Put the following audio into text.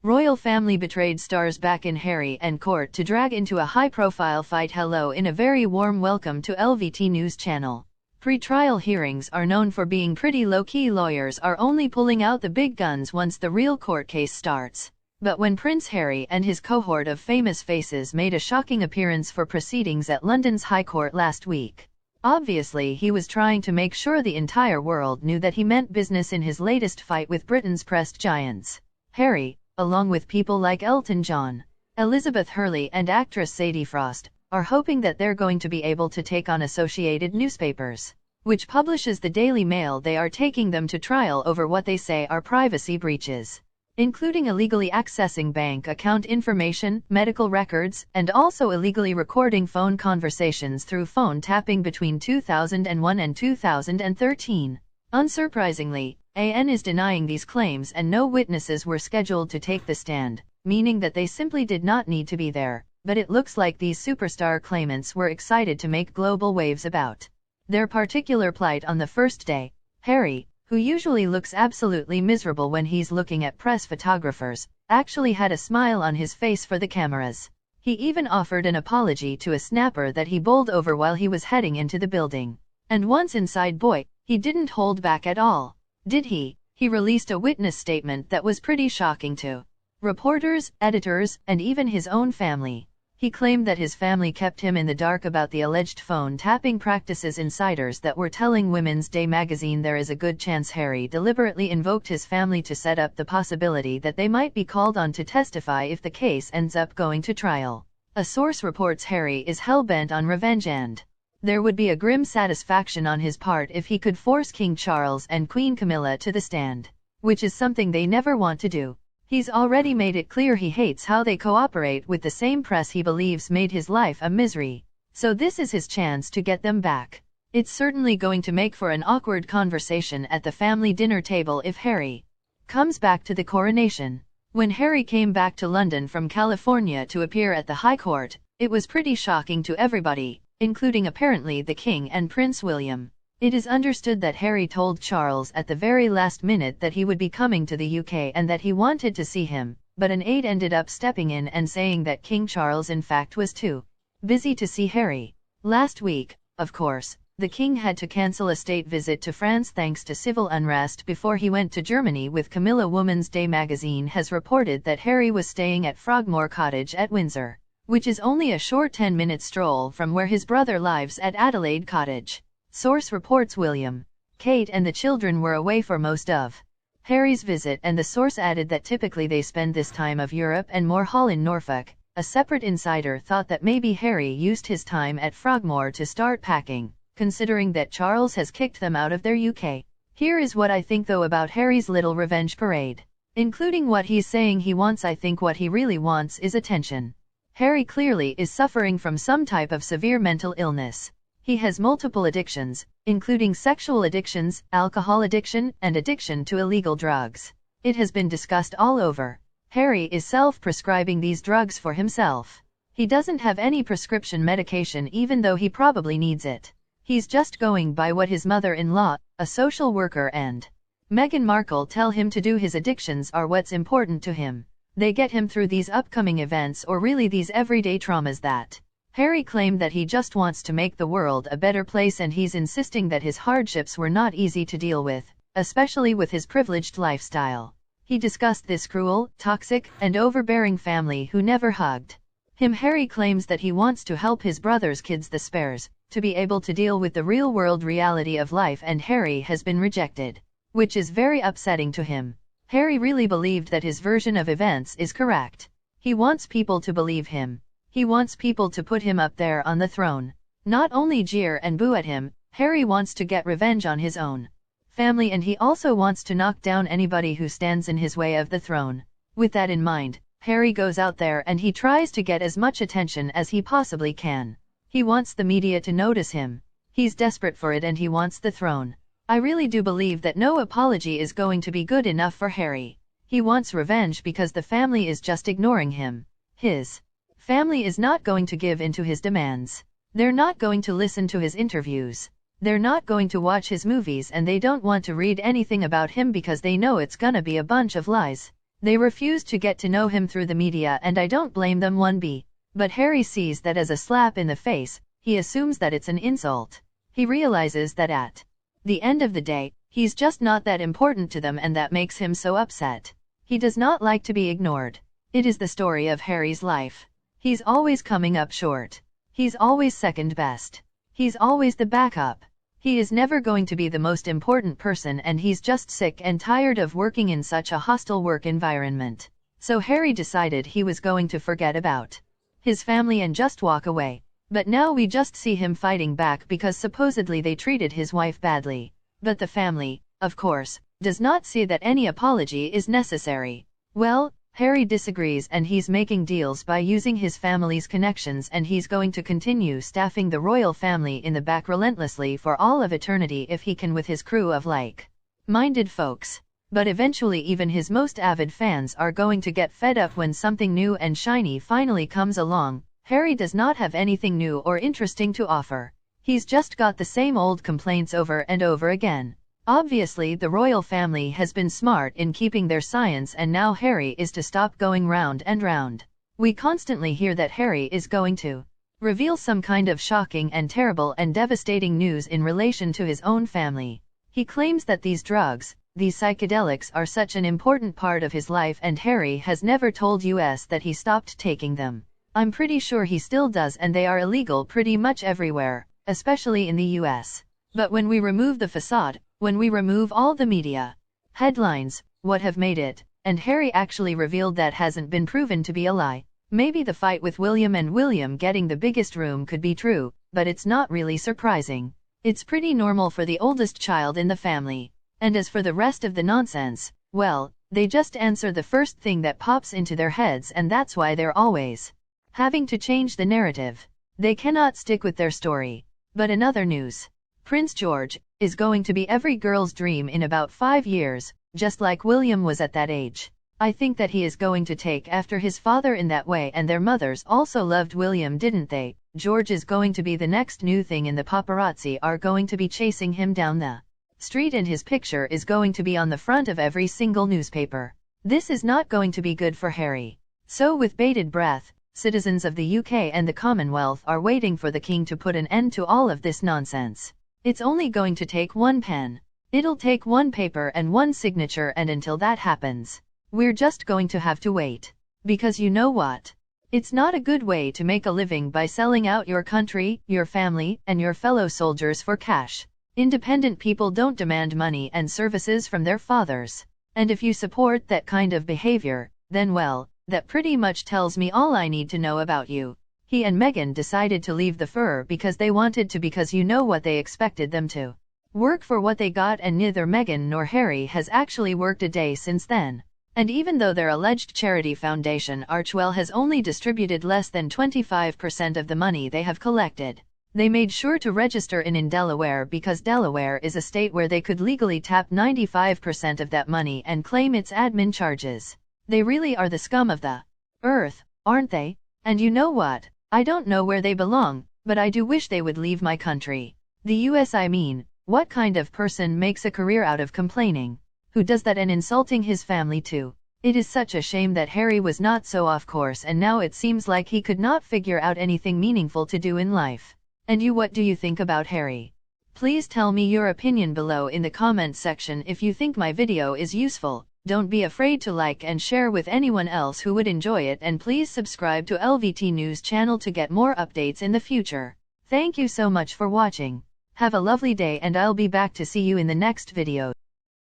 Royal family betrayed stars back in Harry and court to drag into a high-profile fight. Hello in a very warm welcome to LVT News Channel. Pre-trial hearings are known for being pretty low-key. Lawyers are only pulling out the big guns once the real court case starts. But when Prince Harry and his cohort of famous faces made a shocking appearance for proceedings at London's High Court last week, obviously he was trying to make sure the entire world knew that he meant business in his latest fight with Britain's press giants. Harry, along with people like Elton John, Elizabeth Hurley and actress Sadie Frost, are hoping that they're going to be able to take on Associated Newspapers, which publishes the Daily Mail. They are taking them to trial over what they say are privacy breaches, including illegally accessing bank account information, medical records, and also illegally recording phone conversations through phone tapping between 2001 and 2013. Unsurprisingly, AN is denying these claims and no witnesses were scheduled to take the stand, meaning that they simply did not need to be there, but it looks like these superstar claimants were excited to make global waves about their particular plight on the first day. Harry, who usually looks absolutely miserable when he's looking at press photographers, actually had a smile on his face for the cameras. He even offered an apology to a snapper that he bowled over while he was heading into the building. And once inside, boy, he didn't hold back at all, did he? He released a witness statement that was pretty shocking to reporters, editors, and even his own family. He claimed that his family kept him in the dark about the alleged phone tapping practices. Insiders that were telling Women's Day magazine there is a good chance Harry deliberately invoked his family to set up the possibility that they might be called on to testify if the case ends up going to trial. A source reports Harry is hell-bent on revenge and there would be a grim satisfaction on his part if he could force King Charles and Queen Camilla to the stand, which is something they never want to do. He's already made it clear he hates how they cooperate with the same press he believes made his life a misery. So this is his chance to get them back. It's certainly going to make for an awkward conversation at the family dinner table if Harry comes back to the coronation. When Harry came back to London from California to appear at the High Court, it was pretty shocking to everybody, including apparently the King and Prince William. It is understood that Harry told Charles at the very last minute that he would be coming to the UK and that he wanted to see him, but an aide ended up stepping in and saying that King Charles in fact was too busy to see Harry. Last week, of course, the King had to cancel a state visit to France thanks to civil unrest before he went to Germany with Camilla. Women's Day magazine has reported that Harry was staying at Frogmore Cottage at Windsor, which is only a short 10-minute stroll from where his brother lives at Adelaide Cottage. Source reports William, Kate and the children were away for most of Harry's visit, and the source added that typically they spend this time of Europe and more Hall in Norfolk. A separate insider thought that maybe Harry used his time at Frogmore to start packing, considering that Charles has kicked them out of their UK. Here is what I think though about Harry's little revenge parade, including what he's saying he wants. I think what he really wants is attention. Harry clearly is suffering from some type of severe mental illness. He has multiple addictions, including sexual addictions, alcohol addiction, and addiction to illegal drugs. It has been discussed all over. Harry is self-prescribing these drugs for himself. He doesn't have any prescription medication even though he probably needs it. He's just going by what his mother-in-law, a social worker, and Meghan Markle tell him to do. His addictions are what's important to him. They get him through these upcoming events or really these everyday traumas that Harry claimed that he just wants to make the world a better place, and he's insisting that his hardships were not easy to deal with, especially with his privileged lifestyle. He discussed this cruel, toxic, and overbearing family who never hugged him. Harry claims that he wants to help his brother's kids, the Spares, to be able to deal with the real-world reality of life, and Harry has been rejected, which is very upsetting to him. Harry really believed that his version of events is correct. He wants people to believe him. He wants people to put him up there on the throne. Not only jeer and boo at him, Harry wants to get revenge on his own family, and he also wants to knock down anybody who stands in his way of the throne. With that in mind, Harry goes out there and he tries to get as much attention as he possibly can. He wants the media to notice him. He's desperate for it and he wants the throne. I really do believe that no apology is going to be good enough for Harry. He wants revenge because the family is just ignoring him. His family is not going to give in to his demands. They're not going to listen to his interviews. They're not going to watch his movies, and they don't want to read anything about him because they know it's gonna be a bunch of lies. They refuse to get to know him through the media, and I don't blame them one bit. But Harry sees that as a slap in the face. He assumes that it's an insult. He realizes that at the end of the day, he's just not that important to them, and that makes him so upset. He does not like to be ignored. It is the story of Harry's life. He's always coming up short. He's always second best. He's always the backup. He is never going to be the most important person, and he's just sick and tired of working in such a hostile work environment. So Harry decided he was going to forget about his family and just walk away. But now we just see him fighting back because supposedly they treated his wife badly. But the family, of course, does not see that any apology is necessary. Well, Harry disagrees, and he's making deals by using his family's connections, and he's going to continue staffing the royal family in the back relentlessly for all of eternity if he can, with his crew of like-minded folks. But eventually even his most avid fans are going to get fed up when something new and shiny finally comes along. Harry does not have anything new or interesting to offer. He's just got the same old complaints over and over again. Obviously the royal family has been smart in keeping their science, and now Harry is to stop going round and round. We constantly hear that Harry is going to reveal some kind of shocking and terrible and devastating news in relation to his own family. He claims that these drugs, these psychedelics, are such an important part of his life, and Harry has never told us that he stopped taking them. I'm pretty sure he still does, and they are illegal pretty much everywhere, especially in the US. But when we remove the facade, when we remove all the media headlines, what have made it, and Harry actually revealed that hasn't been proven to be a lie. Maybe the fight with William and William getting the biggest room could be true, but it's not really surprising. It's pretty normal for the oldest child in the family. And as for the rest of the nonsense, well, they just answer the first thing that pops into their heads, and that's why they're always having to change the narrative. They cannot stick with their story. But in other news, Prince George is going to be every girl's dream in about 5 years, just like William was at that age. I think that he is going to take after his father in that way, and their mothers also loved William, didn't they? George is going to be the next new thing, and the paparazzi are going to be chasing him down the street, and his picture is going to be on the front of every single newspaper. This is not going to be good for Harry. So with bated breath, citizens of the UK and the Commonwealth are waiting for the king to put an end to all of this nonsense. It's only going to take one pen. It'll take one paper and one signature, and until that happens, we're just going to have to wait. Because you know what? It's not a good way to make a living by selling out your country, your family, and your fellow soldiers for cash. Independent people don't demand money and services from their fathers. And if you support that kind of behavior, then well, that pretty much tells me all I need to know about you. He and Meghan decided to leave the fur because they wanted to, because you know what, they expected them to work for what they got, and neither Meghan nor Harry has actually worked a day since then. And even though their alleged charity foundation Archewell has only distributed less than 25% of the money they have collected, they made sure to register in Delaware, because Delaware is a state where they could legally tap 95% of that money and claim its admin charges. They really are the scum of the earth, aren't they? And you know what? I don't know where they belong, but I do wish they would leave my country. The US, I mean. What kind of person makes a career out of complaining? Who does that, and insulting his family too? It is such a shame that Harry was not so off course, and now it seems like he could not figure out anything meaningful to do in life. And you, what do you think about Harry? Please tell me your opinion below in the comment section. If you think my video is useful, don't be afraid to like and share with anyone else who would enjoy it, and please subscribe to LVT News channel to get more updates in the future. Thank you so much for watching. Have a lovely day, and I'll be back to see you in the next videos.